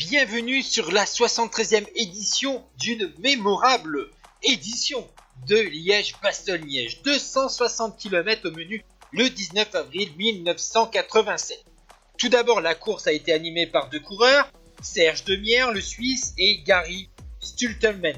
Bienvenue sur la 73e édition d'une mémorable édition de Liège-Bastogne-Liège. 260 km au menu le 19 avril 1987. Tout d'abord, la course a été animée par deux coureurs, Serge Demière, le Suisse, et Gary Stultelman.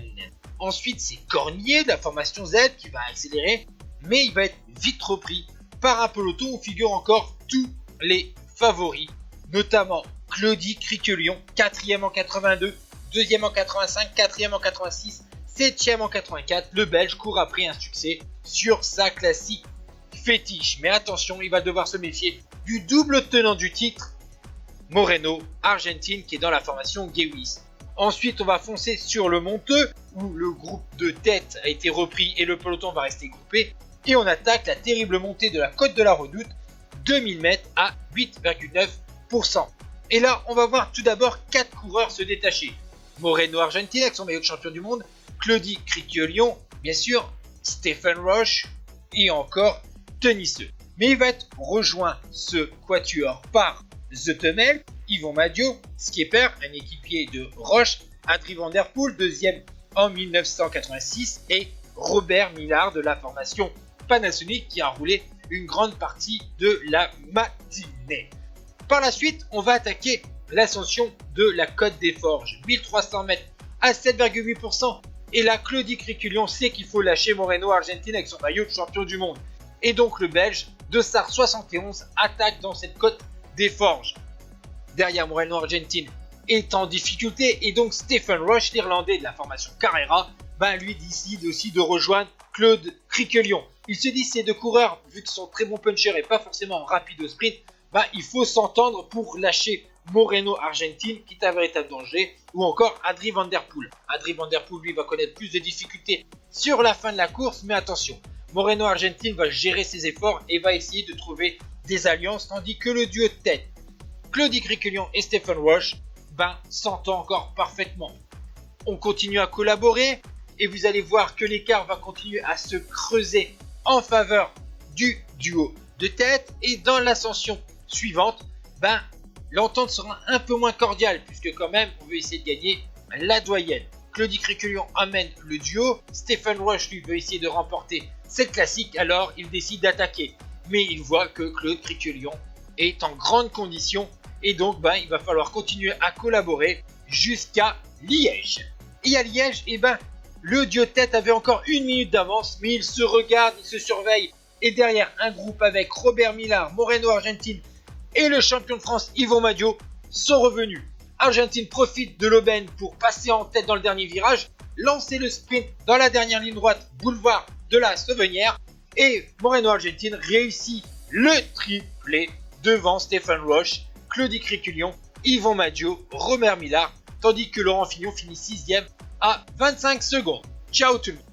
Ensuite, c'est Cornier de la formation Z qui va accélérer, mais il va être vite repris par un peloton où figurent encore tous les favoris, notamment Claudie Criquelion, 4e en 82, 2e en 85, 4e en 86, 7e en 84. Le Belge court après un succès sur sa classique fétiche. Mais attention, il va devoir se méfier du double tenant du titre, Moreno Argentine, qui est dans la formation Gewis. Ensuite, on va foncer sur le Monteux, où le groupe de tête a été repris et le peloton va rester groupé. Et on attaque la terrible montée de la côte de la Redoute, 2000 mètres à 8,9%. Et là, on va voir tout d'abord 4 coureurs se détacher. Moreno Argentine avec son maillot de champion du monde, Claudie Criquelion, bien sûr, Stephen Roche et encore Tenisseux. Mais il va être rejoint ce quatuor par The Tunnel, Yvon Madio, Skipper, un équipier de Roche, Adrie Van Der Poel, 2e en 1986, et Robert Millard de la formation Panasonic qui a roulé une grande partie de la matinée. Par la suite, on va attaquer l'ascension de la Côte des Forges, 1300 mètres à 7,8%. Et là, Claudie Criquelion sait qu'il faut lâcher Moreno Argentine avec son maillot de champion du monde. Et donc le Belge de Sar 71 attaque dans cette Côte des Forges. Derrière, Moreno Argentine est en difficulté et donc Stephen Roche, l'Irlandais de la formation Carrera, lui décide aussi de rejoindre Claude Criquelion. Il se dit ces deux coureurs, vu qu'ils sont très bons punchers et pas forcément rapides au sprint, il faut s'entendre pour lâcher Moreno Argentine, qui est un véritable danger, ou encore Adrie Van Der Poel. Adrie Van Der Poel, lui, va connaître plus de difficultés sur la fin de la course, mais attention, Moreno Argentine va gérer ses efforts et va essayer de trouver des alliances, tandis que le duo de tête, Claudie Criquelion et Stephen Roche, s'entend encore parfaitement. On continue à collaborer, et vous allez voir que l'écart va continuer à se creuser en faveur du duo de tête, et dans l'ascension suivante, l'entente sera un peu moins cordiale, puisque quand même, on veut essayer de gagner la doyenne. Claudie Criquelion amène le duo, Stephen Roche, lui, veut essayer de remporter cette classique, alors il décide d'attaquer. Mais il voit que Claude Criquelion est en grande condition, et donc il va falloir continuer à collaborer jusqu'à Liège. Et à Liège, le duo de tête avait encore 1 minute d'avance, mais il se regarde, il se surveille, et derrière un groupe avec Robert Millard, Moreno Argentine, et le champion de France Yvon Madio sont revenus. Argentine profite de l'aubaine pour passer en tête dans le dernier virage, lancer le sprint dans la dernière ligne droite, boulevard de la Sauvenière, et Moreno Argentine réussit le triplé devant Stephen Roche, Claudie Criquelion, Yvon Madio, Robert Millard, tandis que Laurent Fignon finit 6e à 25 secondes. Ciao tout le monde.